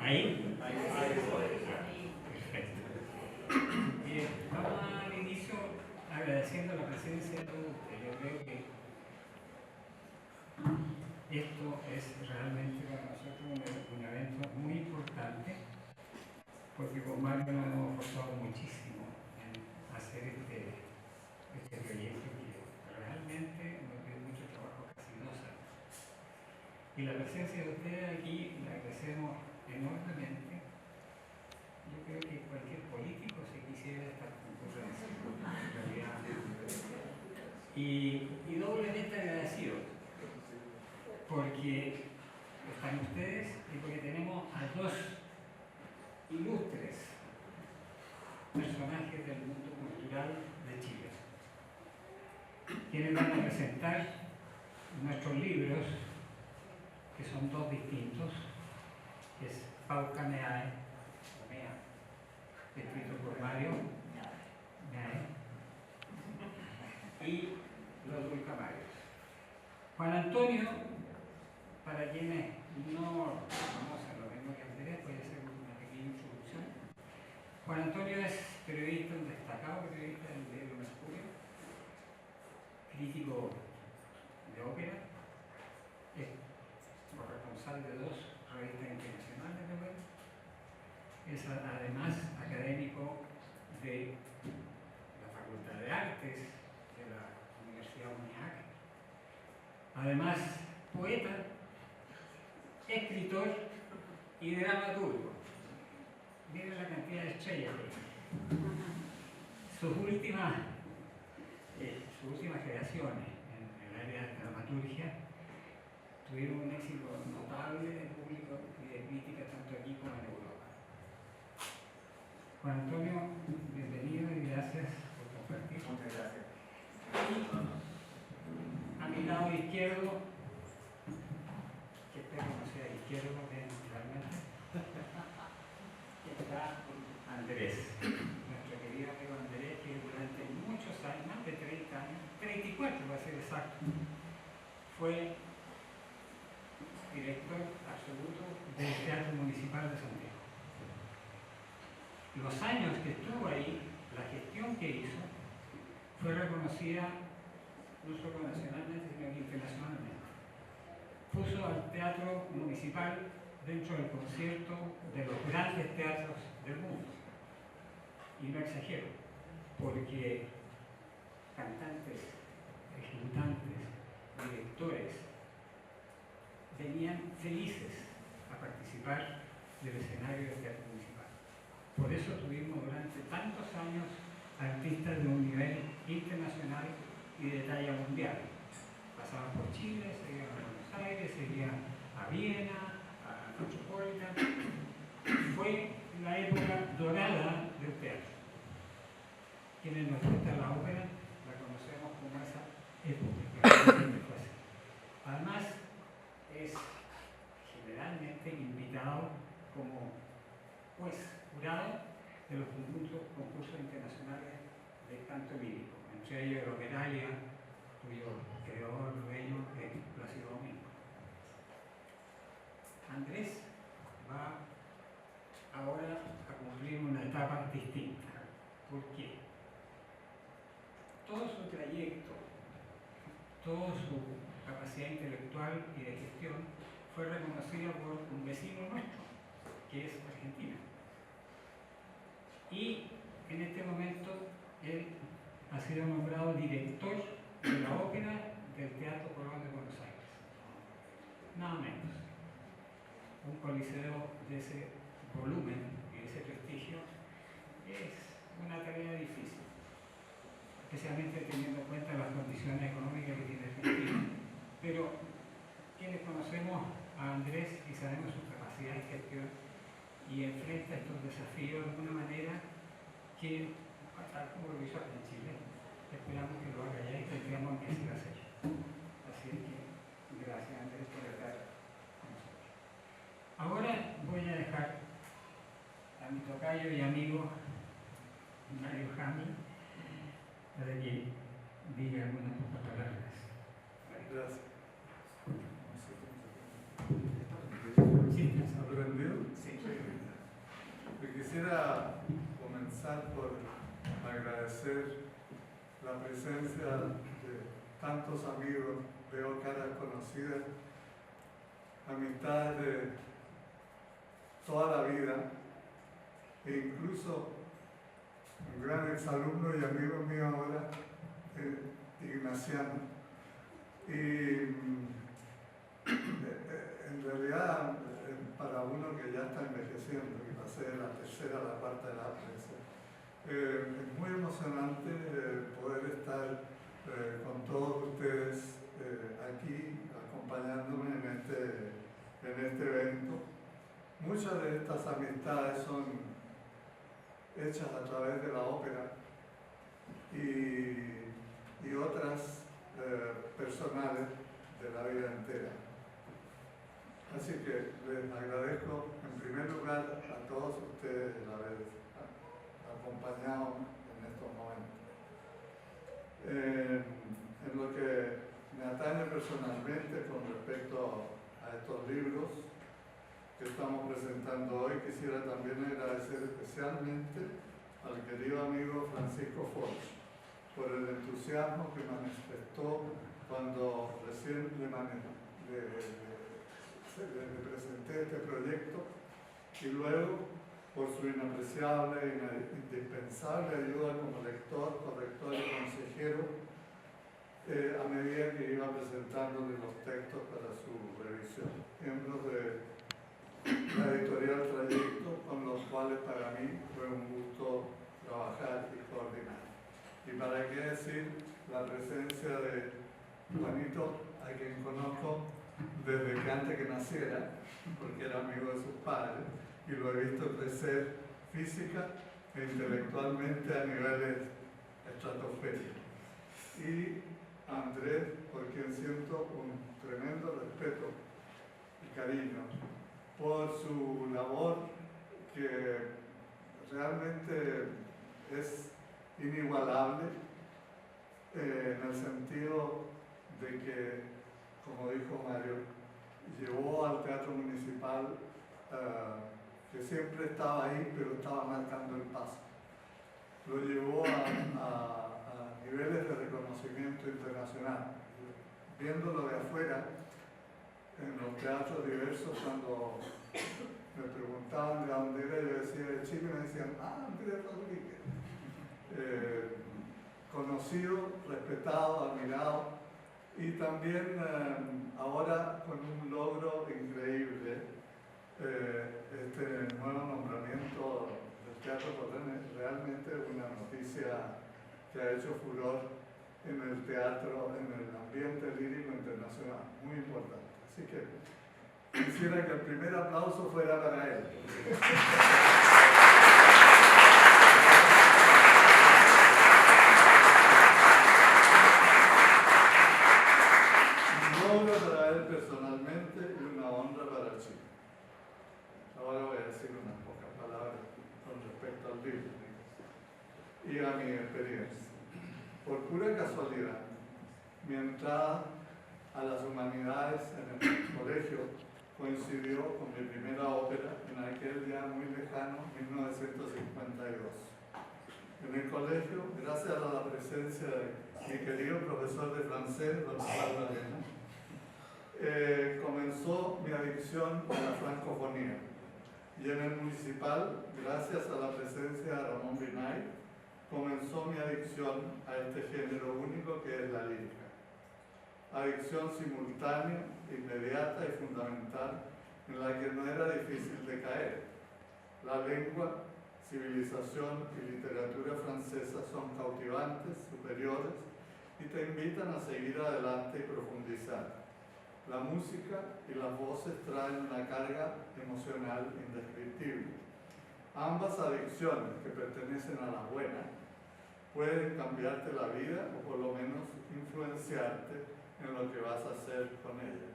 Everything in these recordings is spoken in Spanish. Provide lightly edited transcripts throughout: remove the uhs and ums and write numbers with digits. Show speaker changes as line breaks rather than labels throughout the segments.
¿Ahí?
Ahí.
Perfecto. Bien, vamos al inicio agradeciendo la presencia de todos ustedes. Yo creo que esto es realmente para nosotros un evento muy importante, porque con Mario nos hemos esforzado muchísimo en hacer este proyecto que realmente nos dio mucho trabajo, casi 2 años. Y la presencia de ustedes aquí la agradecemos enormemente. Yo creo que cualquier político se quisiera estar concurrencia, en realidad. Y doblemente agradecido, porque están ustedes y porque tenemos a 2 ilustres personajes del mundo cultural de Chile, quienes van a presentar nuestros libros, que son 2 distintos, que es Pauca Meae, escrito por Mario Meae, y Los Dulcamarios. Juan Antonio, para quienes no conocen lo mismo que Andrés, voy a hacer una pequeña introducción. Juan Antonio es periodista, un destacado periodista del diario Mercurio, crítico de ópera, es corresponsal de 2 revistas internacionales de ópera, es además académico de la Facultad de Artes de la Universidad UNIAC, además poeta, escritor y dramaturgo. Miren la cantidad de estrellas que tiene. Sus últimas creaciones en el área de dramaturgia tuvieron un éxito notable de público y de crítica tanto aquí como en Europa. Juan Antonio, bienvenido y gracias por compartir.
Muchas gracias.
Y a mi lado izquierdo, que espero no sea izquierdo realmente, está Andrés, nuestro querido amigo Andrés, que durante muchos años, más de 30 años, 34 para ser exacto, fue director absoluto del Teatro Municipal de Santiago. Los años que estuvo ahí, la gestión que hizo, fue reconocida no solo nacionalmente, sino que internacionalmente. Puso al Teatro Municipal dentro del concierto de los grandes teatros del mundo. Y no exagero, porque cantantes, ejecutantes, directores venían felices a participar del escenario del Teatro Municipal. Por eso tuvimos durante tantos años artistas de un nivel internacional y de talla mundial. Pasaban por Chile, se iban a Buenos Aires, se iban a Viena, a Metropolitan. Fue la época dorada del teatro. Quienes nos gusta la ópera la conocemos como esa época, que siempre fue así. Además, es generalmente invitado como jurado de los concursos internacionales de canto lírico, entre ellos el Operalia, cuyo creador dueño es Plácido Domingo. Andrés va ahora a cumplir una etapa distinta. ¿Por qué? Todo su trayecto, toda su capacidad intelectual y de gestión fue reconocida por un vecino nuestro, que es Argentina. Y en este momento él ha sido nombrado director de la ópera del Teatro Colón de Buenos Aires. Nada menos. Un coliseo de ese volumen y de ese prestigio es una tarea difícil, especialmente teniendo en cuenta las condiciones económicas que tiene Argentina. Pero quienes conocemos a Andrés y sabemos su capacidad de gestión y enfrenta estos desafíos de una manera que, tal como lo hizo aquí en Chile, esperamos que lo haga ya y tendríamos que hacer. Así es que gracias Andrés por estar con nosotros. Ahora voy a dejar a mi tocayo y amigo Mario Jami para que diga algunas pocas palabras.
Gracias.
Sí,
¿Aprendido?
sí.
Quisiera comenzar por agradecer la presencia de tantos amigos, veo caras conocidas, amistades de toda la vida, e incluso un gran exalumno y amigo mío ahora, ignaciano. Y en realidad, para uno que ya está envejeciendo, y pasé de la tercera a la cuarta edad, es muy emocionante poder estar con todos ustedes aquí, acompañándome en este evento. Muchas de estas amistades son hechas a través de la ópera y otras personales de la vida entera. Así que les agradezco en primer lugar a todos ustedes el haber acompañado en estos momentos. En lo que me atañe personalmente con respecto a estos libros que estamos presentando hoy, quisiera también agradecer especialmente al querido amigo Francisco Forch por el entusiasmo que manifestó cuando recién le presenté este proyecto, y luego por su inapreciable e indispensable ayuda como lector, corrector y consejero a medida que iba presentándole los textos para su revisión. Miembros de la editorial Trayecto, con los cuales para mí fue un gusto trabajar y coordinar. Y para qué decir la presencia de Juanito, a quien conozco desde que antes que naciera, porque era amigo de sus padres, y lo he visto crecer física e intelectualmente a niveles estratosféricos. Y Andrés, por quien siento un tremendo respeto y cariño por su labor, que realmente es inigualable en el sentido de que, como dijo Mario, llevó al Teatro Municipal, que siempre estaba ahí, pero estaba marcando el paso. Lo llevó a niveles de reconocimiento internacional. Viéndolo de afuera, en los teatros diversos, cuando me preguntaban de dónde era, yo decía de Chile, me decían, Andrés Rodríguez. Conocido, respetado, admirado, y también ahora con un logro increíble, este nuevo nombramiento del Teatro Colón es realmente una noticia que ha hecho furor en el teatro, en el ambiente lírico internacional, muy importante. Así que quisiera que el primer aplauso fuera para él. Un logro para él personalmente y una honra para Chile. Ahora voy a decir unas pocas palabras con respecto al libro y a mi experiencia. Por pura casualidad, mi entrada a las humanidades en el colegio coincidió con mi primera ópera en aquel ya muy lejano 1952. En el colegio, gracias a la presencia de mi querido profesor de francés, don Pablo Arena, comenzó mi adicción a la francofonía. Y en el municipal, gracias a la presencia de Ramón Binay, comenzó mi adicción a este género único que es la lírica. Adicción simultánea, inmediata y fundamental, en la que no era difícil de caer. La lengua, civilización y literatura francesa son cautivantes, superiores, y te invitan a seguir adelante y profundizar. La música y las voces traen una carga emocional indescriptible. Ambas adicciones, que pertenecen a la buena, pueden cambiarte la vida o por lo menos influenciarte en lo que vas a hacer con ella.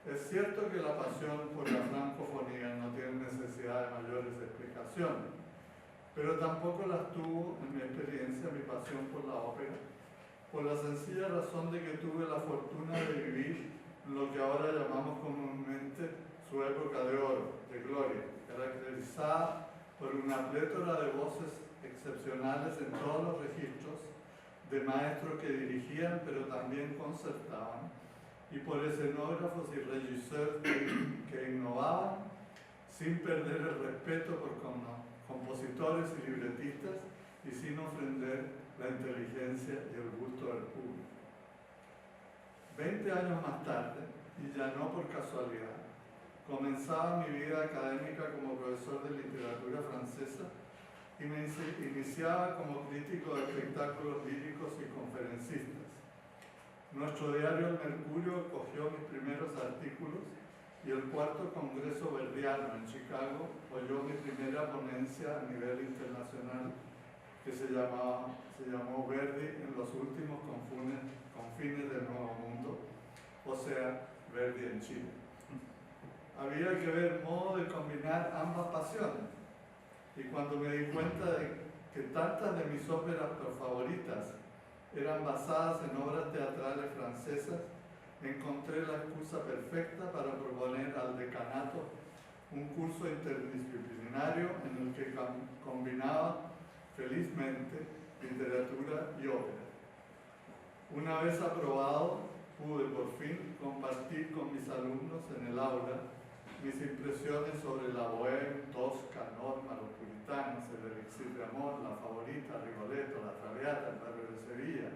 Es cierto que la pasión por la francofonía no tiene necesidad de mayores explicaciones, pero tampoco las tuvo en mi experiencia mi pasión por la ópera, por la sencilla razón de que tuve la fortuna de vivir lo que ahora llamamos comúnmente su época de oro, de gloria, caracterizada por una plétora de voces excepcionales en todos los registros, de maestros que dirigían pero también concertaban, y por escenógrafos y regisseurs que innovaban sin perder el respeto por compositores y libretistas y sin ofender la inteligencia y el gusto del público. 20 años más tarde, y ya no por casualidad, comenzaba mi vida académica como profesor de literatura francesa y me iniciaba como crítico de espectáculos líricos y conferencistas. Nuestro diario El Mercurio cogió mis primeros artículos y el cuarto Congreso Verdiano en Chicago oyó mi primera ponencia a nivel internacional que se llamó Verdi en los últimos confines del Nuevo Mundo, o sea, Verdi en Chile. Había que ver modo de combinar ambas pasiones, y cuando me di cuenta de que tantas de mis óperas favoritas eran basadas en obras teatrales francesas, encontré la excusa perfecta para proponer al decanato un curso interdisciplinario en el que combinaba felizmente literatura y ópera. Una vez aprobado, pude por fin compartir con mis alumnos en el aula mis impresiones sobre la Bohème, Tosca, Norma, Los Puritanos, El Elixir de Amor, La Favorita, Rigoletto, La Traviata, El Barrio de Sevilla,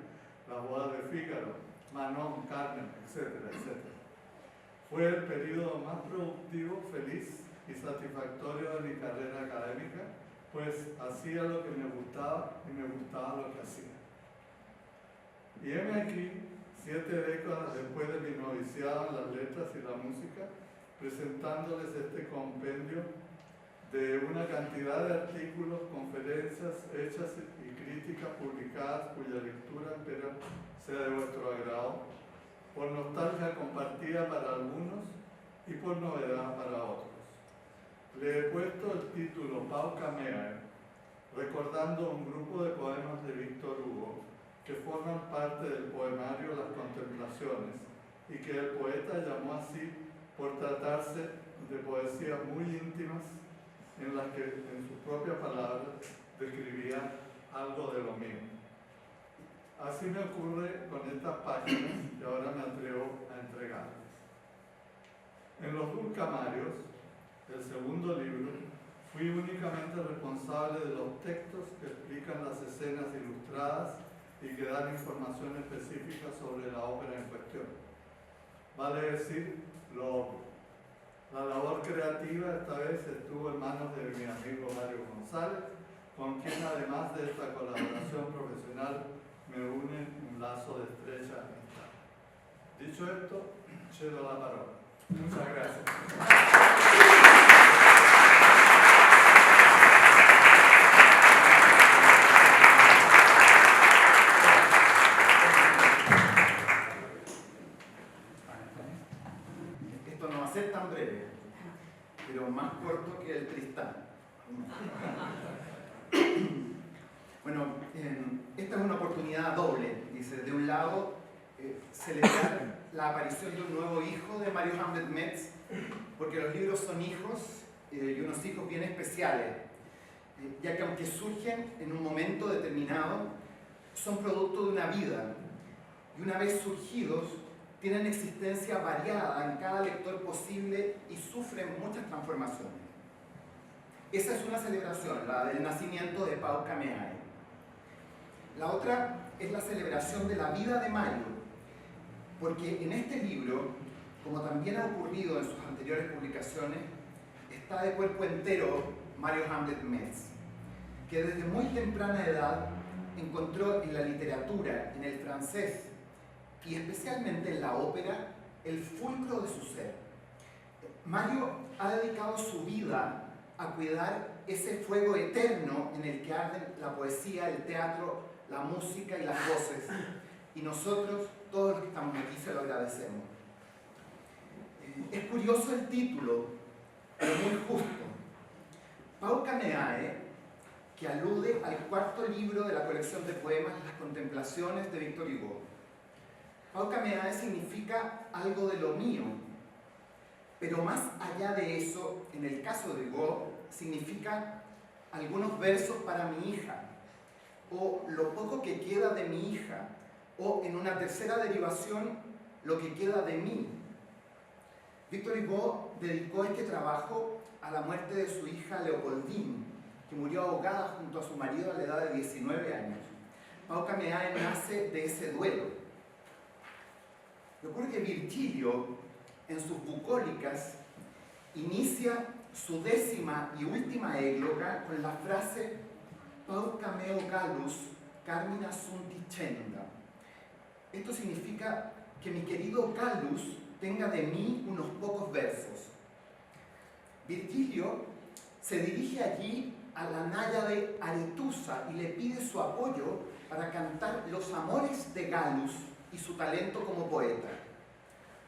La Boda de Fígaro, Manon, Carmen, etcétera, etcétera. Fue el periodo más productivo, feliz y satisfactorio de mi carrera académica, pues hacía lo que me gustaba y me gustaba lo que hacía. Y heme aquí, 7 décadas después de mi noviciado en las letras y la música, presentándoles este compendio de una cantidad de artículos, conferencias hechas y críticas publicadas cuya lectura espero sea de vuestro agrado, por nostalgia compartida para algunos y por novedad para otros. Le he puesto el título Pau Caméae, recordando un grupo de poemas de Víctor Hugo que forman parte del poemario Las Contemplaciones y que el poeta llamó así por tratarse de poesías muy íntimas en las que, en sus propias palabras, describía algo de lo mío. Así me ocurre con estas páginas que ahora me atrevo a entregarles. En los Dulcamarios, el segundo libro, fui únicamente responsable de los textos que explican las escenas ilustradas y que dan información específica sobre la ópera en cuestión. Vale decir, lo obvio. La labor creativa esta vez estuvo en manos de mi amigo Mario González, con quien además de esta colaboración profesional me une un lazo de estrecha amistad. Dicho esto, cedo la palabra. Muchas gracias.
Tan breve, pero más corto que el Tristán. Bueno, esta es una oportunidad doble, dice, de un lado, celebrar la aparición de un nuevo hijo de Mario Hamlet Metz, porque los libros son hijos y unos hijos bien especiales, ya que aunque surgen en un momento determinado, son producto de una vida, y una vez surgidos, tienen existencia variada en cada lector posible y sufren muchas transformaciones. Esa es una celebración, la del nacimiento de Pau Caméae. La otra es la celebración de la vida de Mario, porque en este libro, como también ha ocurrido en sus anteriores publicaciones, está de cuerpo entero Mario Hamlet Metz, que desde muy temprana edad encontró en la literatura, en el francés, y especialmente en la ópera, el fulcro de su ser. Mario ha dedicado su vida a cuidar ese fuego eterno en el que arden la poesía, el teatro, la música y las voces. Y nosotros, todos los que estamos aquí, se lo agradecemos. Es curioso el título, pero muy justo. Pau Caméae, que alude al cuarto libro de la colección de poemas Las Contemplaciones de Víctor Hugo. Pau Caméae significa algo de lo mío, pero más allá de eso, en el caso de Hugo, significa algunos versos para mi hija, o lo poco que queda de mi hija, o en una tercera derivación, lo que queda de mí. Victor Hugo dedicó este trabajo a la muerte de su hija Leopoldine, que murió ahogada junto a su marido a la edad de 19 años. Pau Cameae nace de ese duelo. Ocurre que Virgilio, en sus bucólicas, inicia su 10ª y última égloga con la frase Pau Cameo Gallus Carmina sunt dicenda. Esto significa que mi querido Gallus tenga de mí unos pocos versos. Virgilio se dirige allí a la náyade Aretusa y le pide su apoyo para cantar los amores de Gallus y su talento como poeta.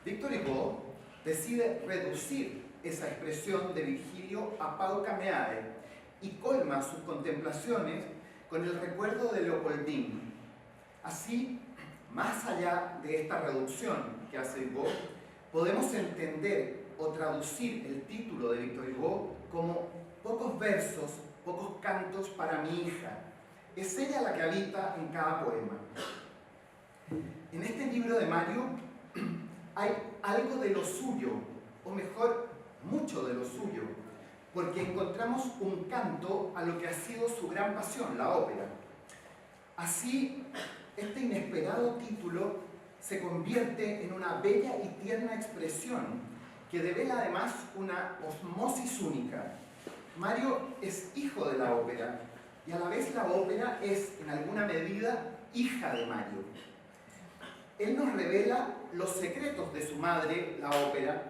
Victor Hugo decide reducir esa expresión de Virgilio a Pau Cameae y colma sus contemplaciones con el recuerdo de Leopoldine. Así, más allá de esta reducción que hace Hugo, podemos entender o traducir el título de Victor Hugo como pocos versos, pocos cantos para mi hija. Es ella la que habita en cada poema. En este libro de Mario hay algo de lo suyo, o mejor, mucho de lo suyo, porque encontramos un canto a lo que ha sido su gran pasión, la ópera. Así, este inesperado título se convierte en una bella y tierna expresión que devela además una osmosis única. Mario es hijo de la ópera y a la vez la ópera es, en alguna medida, hija de Mario. Él nos revela los secretos de su madre, la ópera,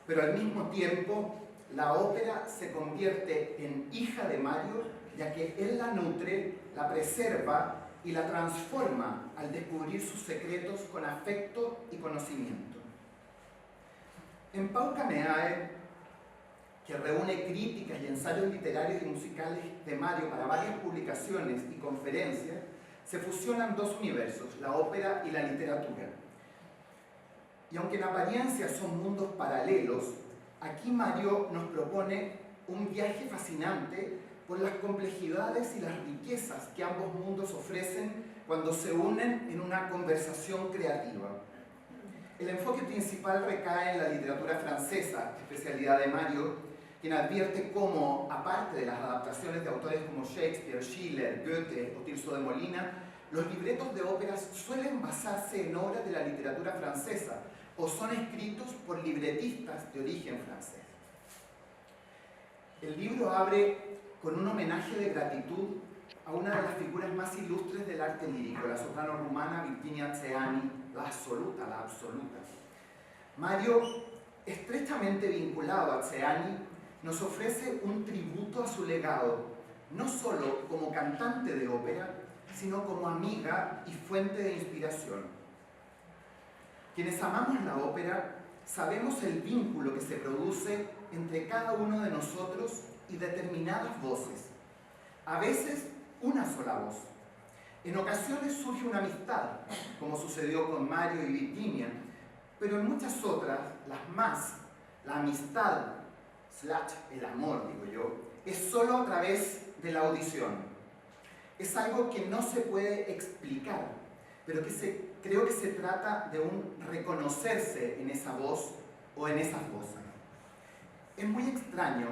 pero al mismo tiempo la ópera se convierte en hija de Mario, ya que él la nutre, la preserva y la transforma al descubrir sus secretos con afecto y conocimiento. En Pau Cameae, que reúne críticas y ensayos literarios y musicales de Mario para varias publicaciones y conferencias, se fusionan dos universos, la ópera y la literatura. Y aunque en apariencia son mundos paralelos, aquí Mario nos propone un viaje fascinante por las complejidades y las riquezas que ambos mundos ofrecen cuando se unen en una conversación creativa. El enfoque principal recae en la literatura francesa, especialidad de Mario, quien advierte cómo, aparte de las adaptaciones de autores como Shakespeare, Schiller, Goethe o Tirso de Molina, los libretos de óperas suelen basarse en obras de la literatura francesa o son escritos por libretistas de origen francés. El libro abre con un homenaje de gratitud a una de las figuras más ilustres del arte lírico, la soprano rumana Virginia Tseani, la absoluta. Mario, estrechamente vinculado a Tseani, nos ofrece un tributo a su legado, no solo como cantante de ópera, sino como amiga y fuente de inspiración. Quienes amamos la ópera sabemos el vínculo que se produce entre cada uno de nosotros y determinadas voces. A veces una sola voz. En ocasiones surge una amistad, como sucedió con Mario y Virginia, pero en muchas otras, las más, la amistad, el amor, digo yo, es solo a través de la audición. Es algo que no se puede explicar, pero que creo que se trata de un reconocerse en esa voz o en esas voces. Es muy extraño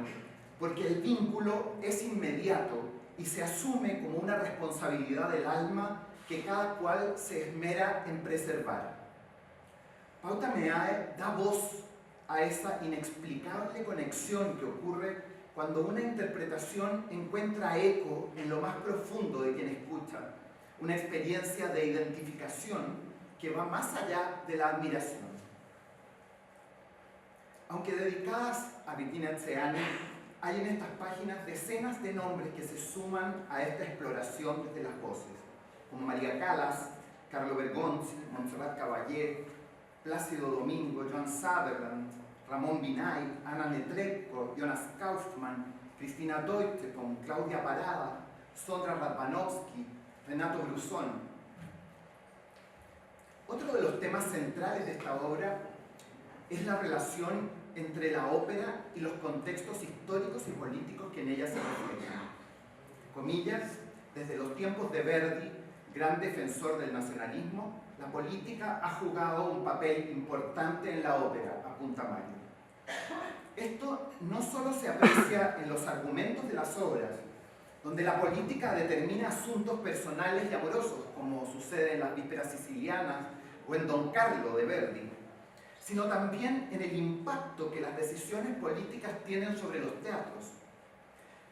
porque el vínculo es inmediato y se asume como una responsabilidad del alma que cada cual se esmera en preservar. Pau Cameae da voz a esa inexplicable conexión que ocurre cuando una interpretación encuentra eco en lo más profundo de quien escucha, una experiencia de identificación que va más allá de la admiración. Aunque dedicadas a Virginia Tseani, hay en estas páginas decenas de nombres que se suman a esta exploración desde las voces, como María Callas, Carlo Bergonzi, Montserrat Caballé, Plácido Domingo, Joan Sutherland, Ramón Binay, Ana Netrebko, Jonas Kaufmann, Cristina Deutepon, Claudia Parada, Sondra Radvanovsky, Renato Brusón. Otro de los temas centrales de esta obra es la relación entre la ópera y los contextos históricos y políticos que en ella se reflejan. comillas, desde los tiempos de Verdi, gran defensor del nacionalismo, la política ha jugado un papel importante en la ópera, apunta Mario. Esto no solo se aprecia en los argumentos de las obras, donde la política determina asuntos personales y amorosos, como sucede en Las Vísperas Sicilianas o en Don Carlo de Verdi, sino también en el impacto que las decisiones políticas tienen sobre los teatros.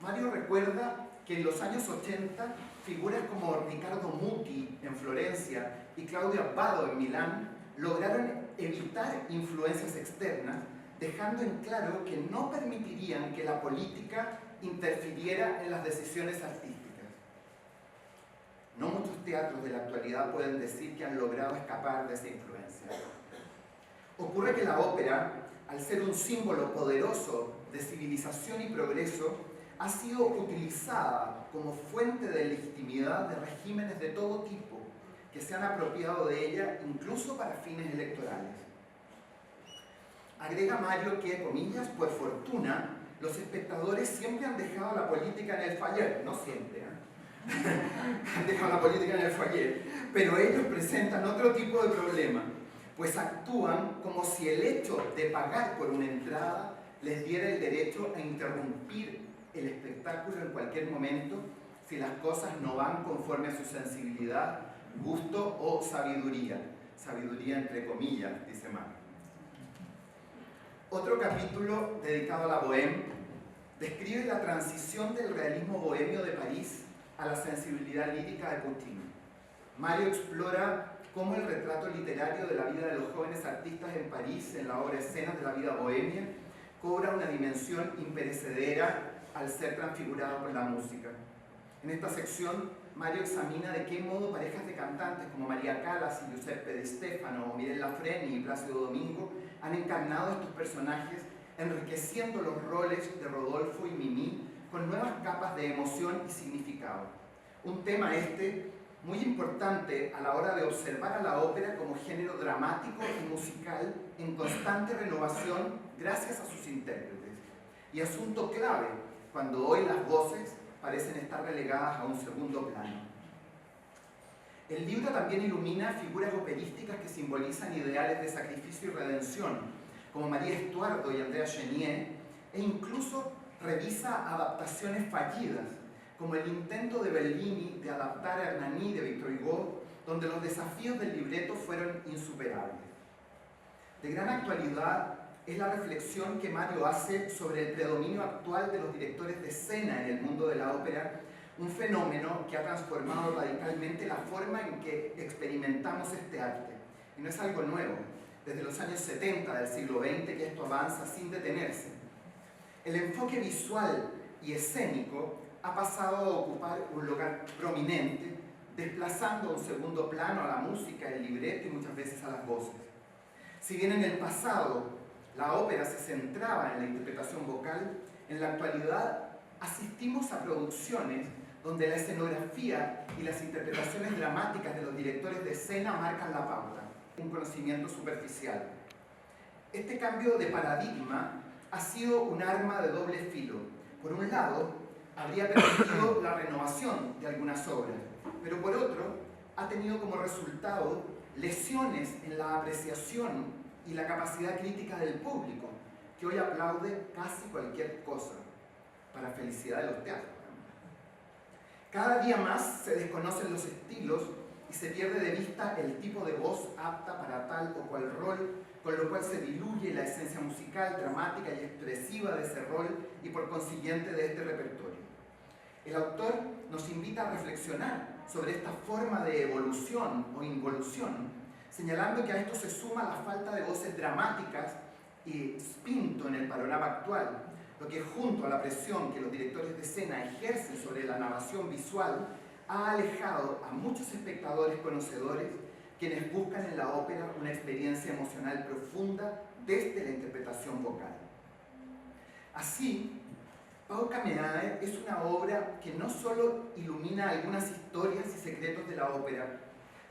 Mario recuerda que en los años 80 figuras como Riccardo Muti en Florencia y Claudio Abbado en Milán lograron evitar influencias externas, dejando en claro que no permitirían que la política interfiriera en las decisiones artísticas. No muchos teatros de la actualidad pueden decir que han logrado escapar de esa influencia. Ocurre que la ópera, al ser un símbolo poderoso de civilización y progreso, ha sido utilizada como fuente de legitimidad de regímenes de todo tipo que se han apropiado de ella incluso para fines electorales. Agrega Mario que, comillas, por fortuna, los espectadores siempre han dejado la política en el foyer, no siempre, han dejado la política en el foyer, pero ellos presentan otro tipo de problema, pues actúan como si el hecho de pagar por una entrada les diera el derecho a interrumpir el espectáculo en cualquier momento si las cosas no van conforme a su sensibilidad, gusto o sabiduría. Sabiduría entre comillas, dice Mario. Otro capítulo dedicado a la bohème describe la transición del realismo bohemio de París a la sensibilidad lírica de Puccini. Mario explora cómo el retrato literario de la vida de los jóvenes artistas en París, en la obra Escenas de la vida bohemia, cobra una dimensión imperecedera al ser transfigurado por la música. En esta sección, Mario examina de qué modo parejas de cantantes como María Callas y Giuseppe Di Stefano, o Mirella Freni y Plácido Domingo han encarnado estos personajes, enriqueciendo los roles de Rodolfo y Mimi con nuevas capas de emoción y significado. Un tema muy importante a la hora de observar a la ópera como género dramático y musical en constante renovación gracias a sus intérpretes. Y asunto clave cuando hoy las voces parecen estar relegadas a un segundo plano. El libro también ilumina figuras operísticas que simbolizan ideales de sacrificio y redención, como María Estuardo y Andrea Chenier, e incluso revisa adaptaciones fallidas, como el intento de Bellini de adaptar a Hernani de Victor Hugo, donde los desafíos del libreto fueron insuperables. De gran actualidad es la reflexión que Mario hace sobre el predominio actual de los directores de escena en el mundo de la ópera, un fenómeno que ha transformado radicalmente la forma en que experimentamos este arte. Y no es algo nuevo, desde los años 70 del siglo XX que esto avanza sin detenerse. El enfoque visual y escénico ha pasado a ocupar un lugar prominente, desplazando a un segundo plano a la música, el libreto y muchas veces a las voces. Si bien en el pasado la ópera se centraba en la interpretación vocal, en la actualidad asistimos a producciones donde la escenografía y las interpretaciones dramáticas de los directores de escena marcan la pauta, un conocimiento superficial. Este cambio de paradigma ha sido un arma de doble filo. Por un lado, habría permitido la renovación de algunas obras, pero por otro, ha tenido como resultado lesiones en la apreciación y la capacidad crítica del público, que hoy aplaude casi cualquier cosa, para felicidad de los teatros. Cada día más se desconocen los estilos y se pierde de vista el tipo de voz apta para tal o cual rol, con lo cual se diluye la esencia musical, dramática y expresiva de ese rol y por consiguiente de este repertorio. El autor nos invita a reflexionar sobre esta forma de evolución o involución, señalando que a esto se suma la falta de voces dramáticas y spinto en el panorama actual, lo que junto a la presión que los directores de escena ejercen sobre la narración visual ha alejado a muchos espectadores conocedores quienes buscan en la ópera una experiencia emocional profunda desde la interpretación vocal. Así, Pau Cameae es una obra que no solo ilumina algunas historias y secretos de la ópera,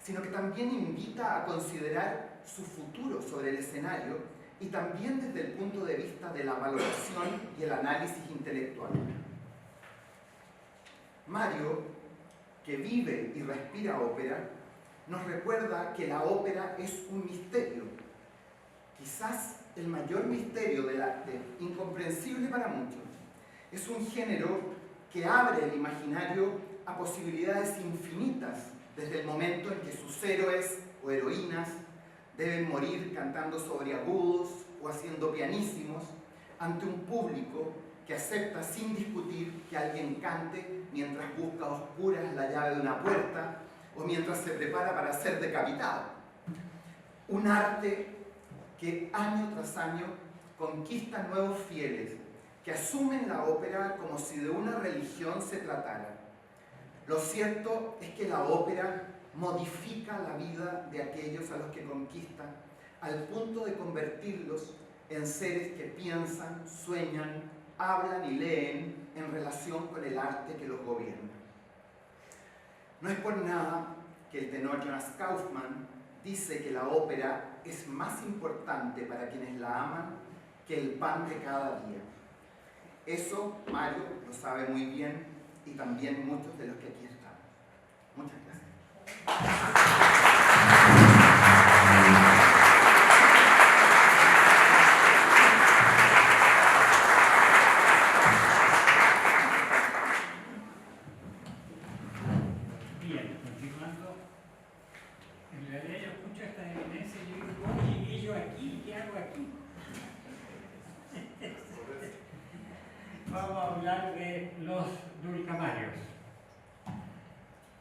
sino que también invita a considerar su futuro sobre el escenario y también desde el punto de vista de la valoración y el análisis intelectual. Mario, que vive y respira ópera, nos recuerda que la ópera es un misterio, quizás el mayor misterio del arte, incomprensible para muchos. Es un género que abre el imaginario a posibilidades infinitas desde el momento en que sus héroes o heroínas deben morir cantando sobre agudos o haciendo pianísimos ante un público que acepta sin discutir que alguien cante mientras busca a oscuras la llave de una puerta o mientras se prepara para ser decapitado. Un arte que año tras año conquista nuevos fieles que asumen la ópera como si de una religión se tratara. Lo cierto es que la ópera modifica la vida de aquellos a los que conquista al punto de convertirlos en seres que piensan, sueñan, hablan y leen en relación con el arte que los gobierna. No es por nada que el tenor Jonas Kaufmann dice que la ópera es más importante para quienes la aman que el pan de cada día. Eso Mario lo sabe muy bien y también muchos de los que aquí estamos. Muchas gracias.
Bien, continuando. En realidad yo escucho esta evidencia y yo digo, ¿cómo llegué yo aquí? ¿Qué hago aquí? Vamos a hablar de los dulcamarios.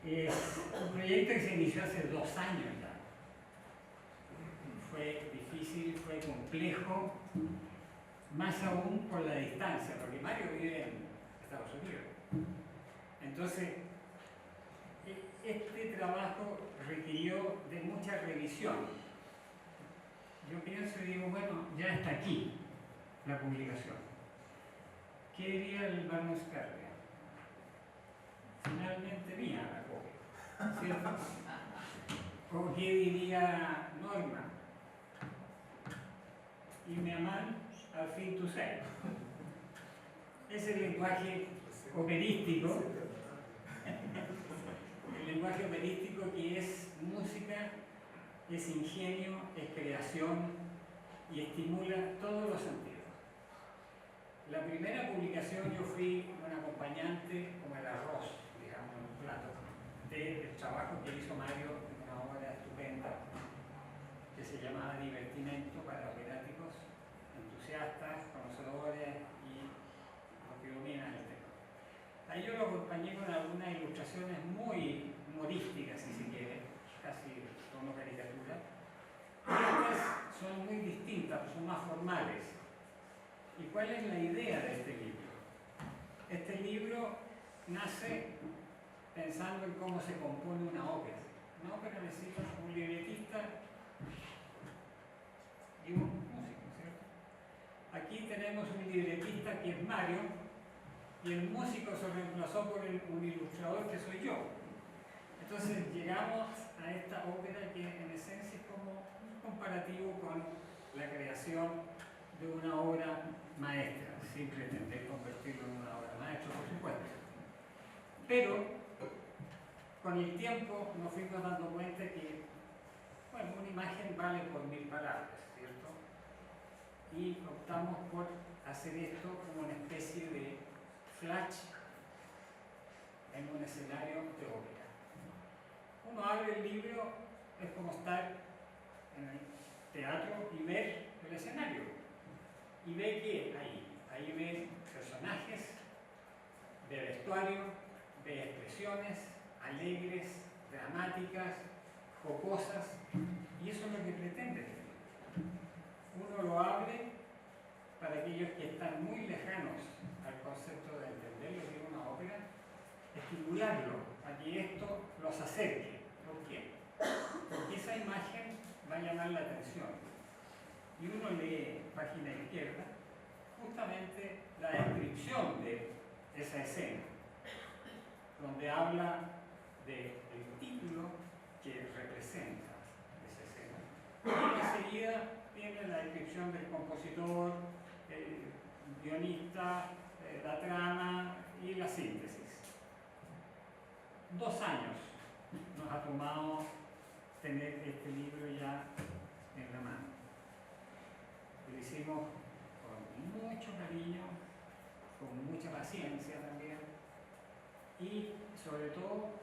Es un proyecto que se inició hace 2 años ya. Fue difícil, fue complejo, más aún por la distancia, porque Mario vive en Estados Unidos. Entonces, este trabajo requirió de mucha revisión. Yo pienso y digo, bueno, ya está aquí la publicación. ¿Qué diría el manuscrito? Finalmente mía la copia, ¿cierto? ¿O qué diría Norma? Y me aman al fin tu ser. Ese lenguaje operístico, el lenguaje operístico que es música, es ingenio, es creación y estimula todos los sentidos. La primera publicación yo fui un acompañante como el arroz, digamos, en un plato, del trabajo que hizo Mario en una obra estupenda que se llamaba Divertimento para operáticos, entusiastas, conocedores y los que dominan el tema. Ahí yo lo acompañé con algunas ilustraciones muy humorísticas, si se quiere, casi como caricatura. Y estas son muy distintas, son más formales. ¿Y cuál es la idea de este libro? Este libro nace pensando en cómo se compone una ópera. Una ópera necesita un libretista y un músico, ¿cierto? Aquí tenemos un libretista que es Mario y el músico se reemplazó por un ilustrador que soy yo. Entonces llegamos a esta ópera que en esencia es como un comparativo con la creación de una obra maestra, sin pretender convertirlo en una obra maestra, por supuesto. Pero con el tiempo nos fuimos dando cuenta que, bueno, una imagen vale por 1000 palabras, ¿cierto? Y optamos por hacer esto como una especie de flash en un escenario de ópera. Uno abre el libro, es como estar en el teatro y ver el escenario. Y ve que ahí ve personajes, ve vestuario, ve expresiones alegres, dramáticas, jocosas, y eso es lo que pretende. Uno lo abre para aquellos que están muy lejanos al concepto de entender lo que es una ópera, estimularlo a que esto los acerque. ¿Por qué? Porque esa imagen va a llamar la atención. Y uno lee, página izquierda, justamente la descripción de esa escena, donde habla del título que representa esa escena. Y enseguida viene la descripción del compositor, el guionista, la trama y la síntesis. 2 años nos ha tomado tener este libro ya en la mano. Lo hicimos con mucho cariño, con mucha paciencia también y sobre todo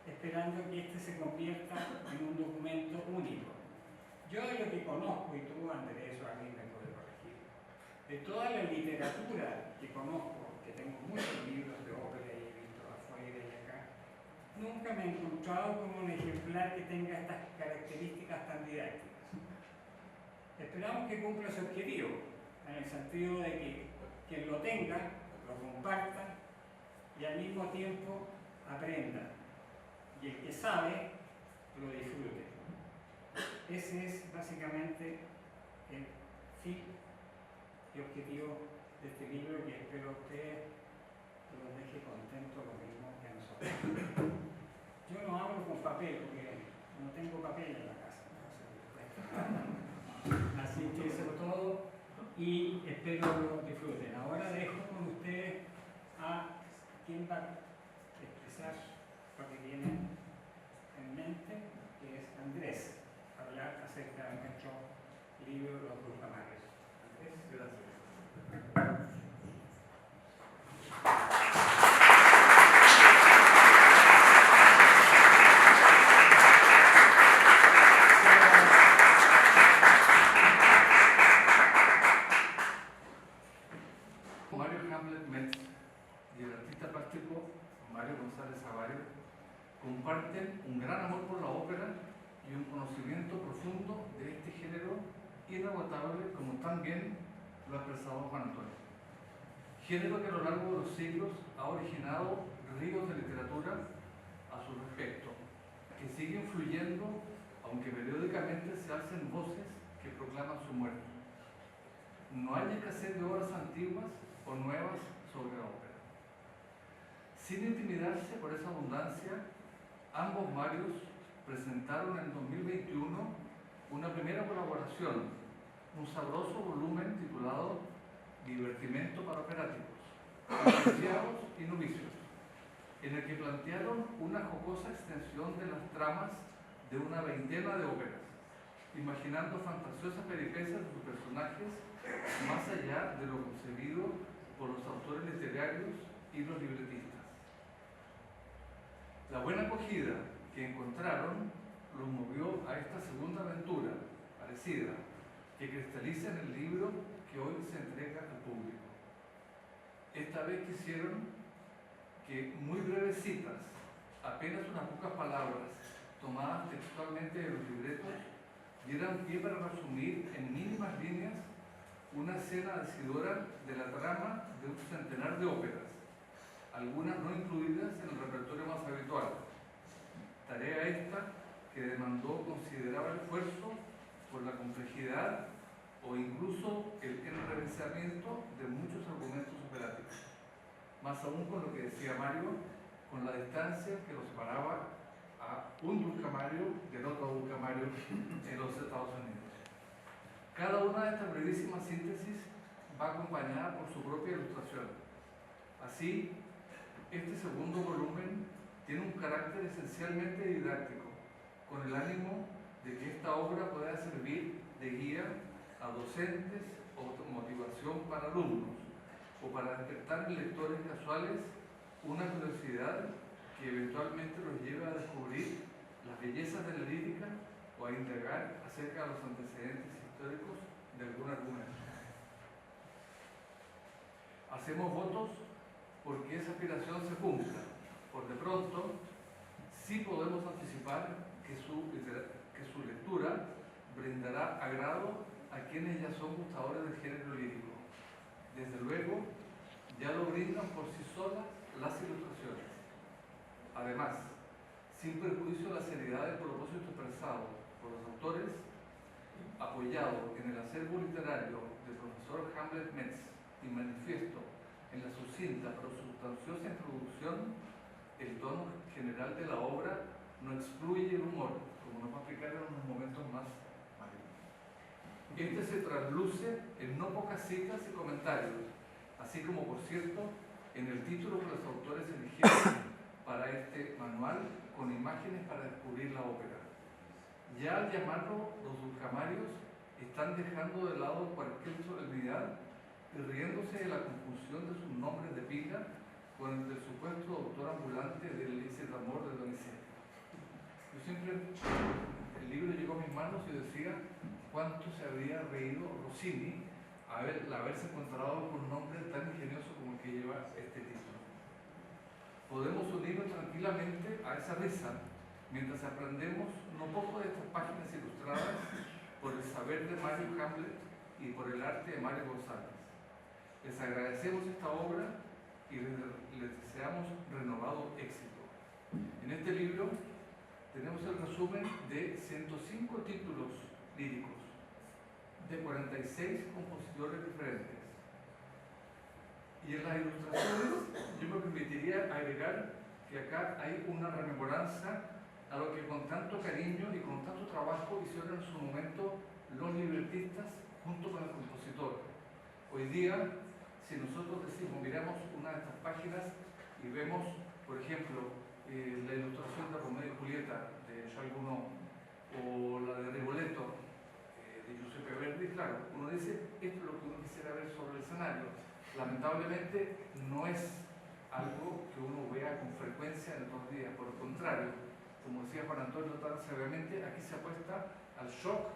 esperando que este se convierta en un documento único. Yo de lo que conozco, y tú Andrés o alguien me puede corregir, de toda la literatura que conozco, que tengo muchos libros de ópera y he visto afuera y acá, nunca me he encontrado con un ejemplar que tenga estas características tan didácticas. Esperamos que cumpla su objetivo, en el sentido de que quien lo tenga, lo comparta y al mismo tiempo aprenda. Y el que sabe, lo disfrute. Ese es básicamente el fin y objetivo de este libro, que espero a ustedes los deje contentos lo mismo que a nosotros. Yo no hablo con papel porque no tengo papel en la casa, así que eso es todo y espero lo disfruten. Ahora dejo con ustedes a quien va a expresar lo que tiene en mente, que es Andrés, hablar acerca de nuestro libro Los Brujamarios. Andrés, gracias.
Mario Hamlet Metz y el artista plástico Mario González Avario comparten un gran amor por la ópera y un conocimiento profundo de este género inagotable, como también lo ha expresado Juan Antonio. Género que a lo largo de los siglos ha originado ríos de literatura a su respecto, que siguen fluyendo, aunque periódicamente se alcen voces que proclaman su muerte. No hay escasez de obras antiguas o nuevas sobre la ópera. Sin intimidarse por esa abundancia, ambos Marios presentaron en 2021 una primera colaboración, un sabroso volumen titulado Divertimento para operáticos, iniciados y novicios, en el que plantearon una jocosa extensión de las tramas de una veintena de óperas, imaginando fantasiosas peripecias de sus personajes más allá de lo concebido por los autores literarios y los libretistas. La buena acogida que encontraron los movió a esta segunda aventura parecida, que cristaliza en el libro que hoy se entrega al público. Esta vez quisieron que muy breves citas, apenas unas pocas palabras tomadas textualmente de los libretos, dieran pie para resumir en mínimas líneas una escena decidora de la trama de un centenar de óperas, algunas no incluidas en el repertorio más habitual. Tarea esta que demandó considerable esfuerzo por la complejidad o incluso el enrevesamiento de muchos argumentos operáticos, más aún con lo que decía Mario, con la distancia que lo separaba a un dulcamario del otro dulcamario en los Estados Unidos. Cada una de estas brevísimas síntesis va acompañada por su propia ilustración. Así, este segundo volumen tiene un carácter esencialmente didáctico, con el ánimo de que esta obra pueda servir de guía a docentes o motivación para alumnos, o para despertar en lectores casuales una curiosidad que eventualmente los lleve a descubrir las bellezas de la lírica o a indagar acerca de los antecedentes históricos de algún argumento. Hacemos votos porque esa aspiración se cumpla. Por de pronto, sí podemos anticipar que su lectura brindará agrado a quienes ya son gustadores del género lírico. Desde luego, ya lo brindan por sí solas las ilustraciones. Además, sin perjuicio de la seriedad del propósito expresado por los autores, apoyado en el acervo literario del profesor Hamlet Metz y manifiesto en la sucinta pero sustanciosa introducción, el tono general de la obra no excluye el humor, como nos va a explicar en unos momentos más. Este se trasluce en no pocas citas y comentarios, así como, por cierto, en el título que los autores eligieron para este manual con imágenes para descubrir la ópera. Ya al llamarlo los dulcamarios, están dejando de lado cualquier solemnidad y riéndose de la confusión de sus nombres de pila con el del supuesto doctor ambulante del Amor de Donizetti. Yo siempre, el libro llegó a mis manos y decía cuánto se habría reído Rossini al haberse encontrado con un nombre tan ingenioso como el que lleva este título. Podemos unirnos tranquilamente a esa risa mientras aprendemos no poco de estas páginas ilustradas por el saber de Mario Hamlet y por el arte de Mario González. Les agradecemos esta obra y les deseamos renovado éxito. En este libro tenemos el resumen de 105 títulos líricos de 46 compositores diferentes. Y en las ilustraciones yo me permitiría agregar que acá hay una rememoranza a lo que con tanto cariño y con tanto trabajo hicieron en su momento los libretistas junto con el compositor. Hoy día, si nosotros decimos, miramos una de estas páginas y vemos, por ejemplo, la ilustración de Romeo y Julieta de Charles Gounod o la de Rigoletto de Giuseppe Verdi, claro, uno dice, esto es lo que uno quisiera ver sobre el escenario. Lamentablemente no es algo que uno vea con frecuencia en estos días, por el contrario, como decía Juan Antonio tan sabiamente, aquí se apuesta al shock,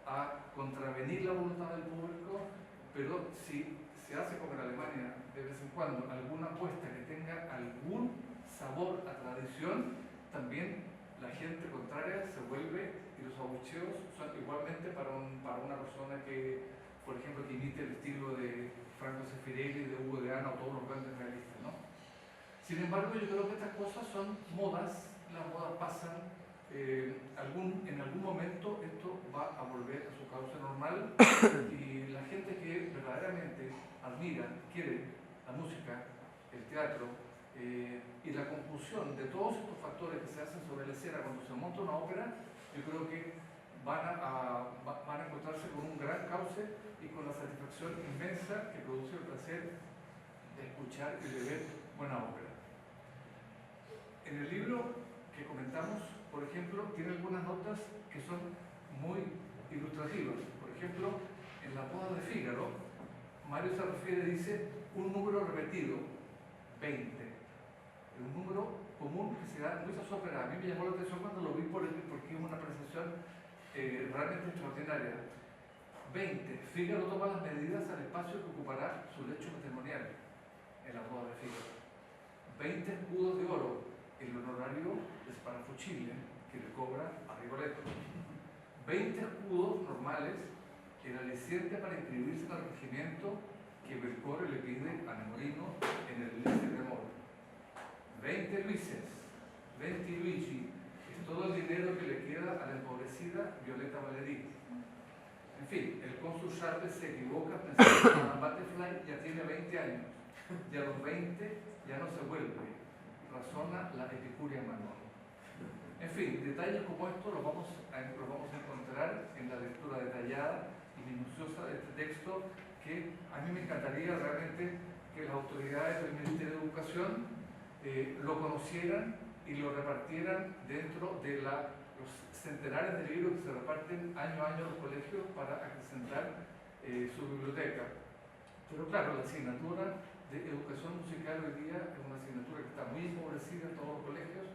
a contravenir la voluntad del público, pero si se hace como en Alemania de vez en cuando alguna apuesta que tenga algún sabor a tradición, también la gente contraria se vuelve y los abucheos son igualmente para una persona que, por ejemplo, que imite el estilo de Franco Sefirelli, de Hugo de Anna o todos los grandes realistas, ¿no? Sin embargo, yo creo que estas cosas son modas, las modas pasan, en algún momento esto va a volver a su cauce normal y la gente que verdaderamente admira, quiere la música, el teatro y la conjunción de todos estos factores que se hacen sobre la escena cuando se monta una ópera, yo creo que van a encontrarse con un gran cauce y con la satisfacción inmensa que produce el placer de escuchar y de ver buena ópera. En el libro que comentamos, por ejemplo, tiene algunas notas que son muy ilustrativas. Por ejemplo, en la boda de Fígaro, Mario se refiere, dice, un número repetido, 20. Un número común que se da en muchas óperas. A mí me llamó la atención cuando lo vi porque es una apreciación realmente extraordinaria. 20. Fígaro toma las medidas al espacio que ocupará su lecho matrimonial en la boda de Fígaro. 20 escudos de oro, el honorario de Sparafucile que le cobra a Rigoletto. 20 escudos normales, el aliciente para inscribirse en el regimiento que Belcore le pide a Nemorino en el Lice de Amor. 20 Luises, 20 Luigi, es todo el dinero que le queda a la empobrecida Violeta Valerí. En fin, el cónsul Charles se equivoca pensando que Madame Butterfly ya tiene 20 años y a los 20 ya no se vuelve, razona la epicuria manual. En fin, detalles como estos los vamos a encontrar en la lectura detallada y minuciosa de este texto, que a mí me encantaría realmente que las autoridades del Ministerio de Educación lo conocieran y lo repartieran dentro de los centenares de libros que se reparten año a año en los colegios para acrecentar su biblioteca. Pero claro, la asignatura de educación musical hoy día es una asignatura que está muy empobrecida en todos los colegios,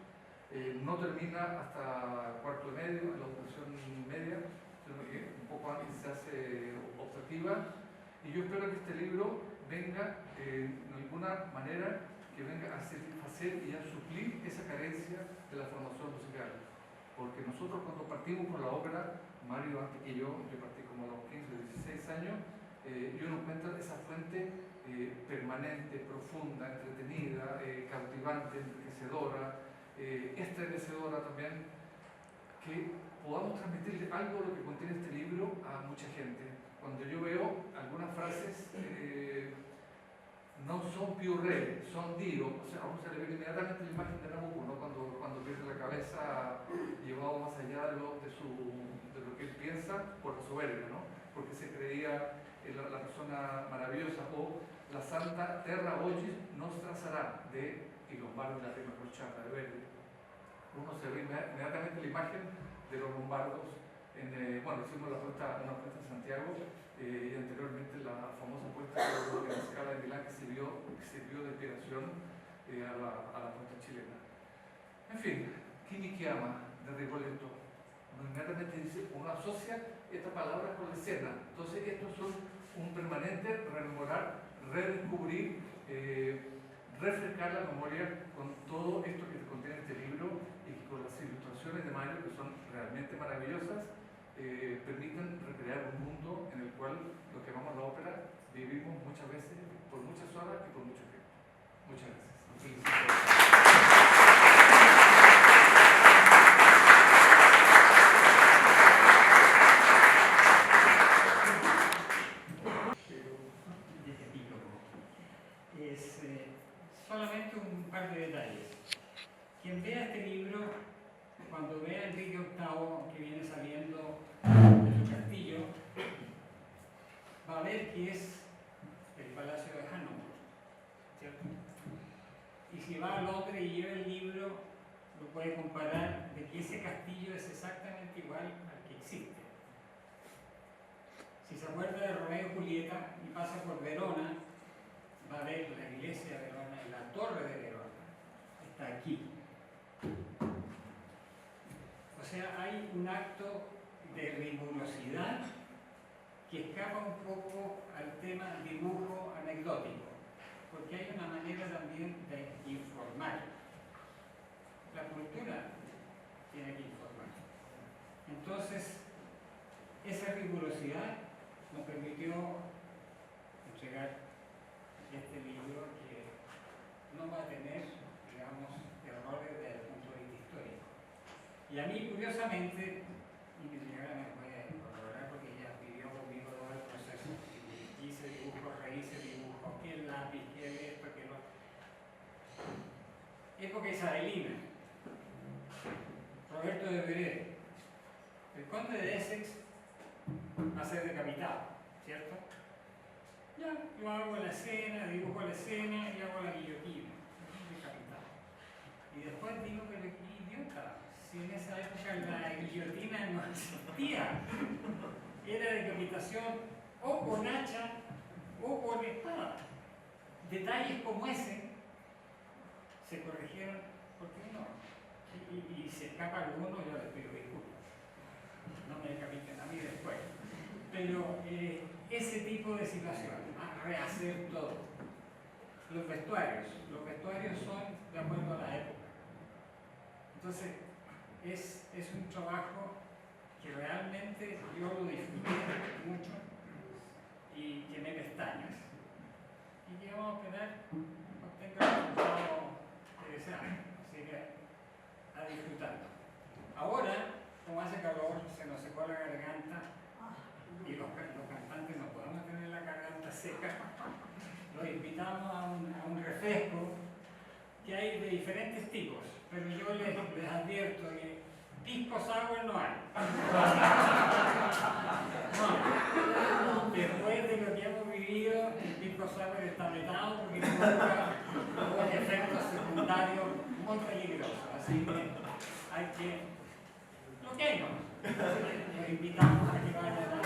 no termina hasta cuarto medio, en la educación media, sino que un poco antes se hace optativa, y yo espero que este libro venga de alguna manera que venga a satisfacer y a suplir esa carencia de la formación musical, porque nosotros cuando partimos con la ópera, Mario antes que yo partí como a los 15 o 16 años, yo no encuentro esa fuente permanente, profunda, entretenida, cautivante, enriquecedora, estremecedora también, que podamos transmitirle algo de lo que contiene este libro a mucha gente. Cuando yo veo algunas frases, no son piurré, son dio, o sea, vamos a ver inmediatamente la imagen de Nabucco, ¿no? cuando pierde la cabeza, llevado más allá de lo que él piensa por la soberbia, ¿no? Porque se creía la persona maravillosa, o la santa terra oggi nostra sarà, de y Lombardo la rima corchada de verde, uno se ve inmediatamente la imagen de los lombardos. Bueno, hicimos una puesta en Santiago y anteriormente la famosa puesta en la Scala de Milán que sirvió de inspiración a la puesta chilena. En fin, Quimiquiama de Rigoletto, uno inmediatamente dice, uno asocia esta palabra con la escena. Entonces, esto es un permanente rememorar, redescubrir, refrescar la memoria con todo esto que contiene este libro y que con las ilustraciones de Mario, que son realmente maravillosas, permiten recrear un mundo en el cual los que amamos la ópera vivimos muchas veces, por muchas horas y por mucho tiempo. Muchas gracias.
Solamente un par de detalles. Quien vea este libro, cuando vea Enrique VIII que viene saliendo de su castillo, va a ver que es el Palacio de Hannover, ¿cierto? Y si va a Londres y lleva el libro, lo puede comparar de que ese castillo es exactamente igual al que existe. Si se acuerda de Romeo y Julieta y pasa por Verona, va a ver la iglesia de Verona y la torre de Verona. Está aquí. O sea, hay un acto de rigurosidad que escapa un poco al tema dibujo anecdótico, porque hay una manera también de informar. La cultura tiene que informar. Entonces, esa rigurosidad nos permitió entregar este libro que no va a tener, digamos, errores desde el punto de vista histórico. Y a mí, curiosamente, y mi señora me puede corroborar porque ella vivió conmigo todo el proceso, hice dibujo, rehice dibujo, que el lápiz, que esto, que lo... Época isabelina, Roberto de Beret, el conde de Essex va a ser decapitado, ¿cierto? Ya, yo hago la escena, dibujo la escena y hago la guillotina, decapitado. Y después digo que le idiota, si en esa época la guillotina no existía, era decapitación o con hacha o con espada. Detalles como ese se corrigieron porque no, y si escapa alguno yo les pido disculpas, no me decapiten a mí después. Pero ese tipo de situaciones, rehacer todo. Los vestuarios son de acuerdo a la época. Entonces, es un trabajo que realmente yo lo disfruté mucho y quemé pestañas. Y que vamos a esperar obtenga el resultado que deseamos. Así que a disfrutarlo. Ahora, como hace calor, se nos secó la garganta y los cantantes no podemos tener la garganta seca. Los invitamos a un refresco que hay de diferentes tipos, pero yo les advierto que pisco sour no hay. No. Después de lo que hemos vivido, el pisco sour está vetado porque provoca efectos secundarios muy peligrosos. Así que hay que... Lo que hay, ¿no? Los invitamos a que vayan a...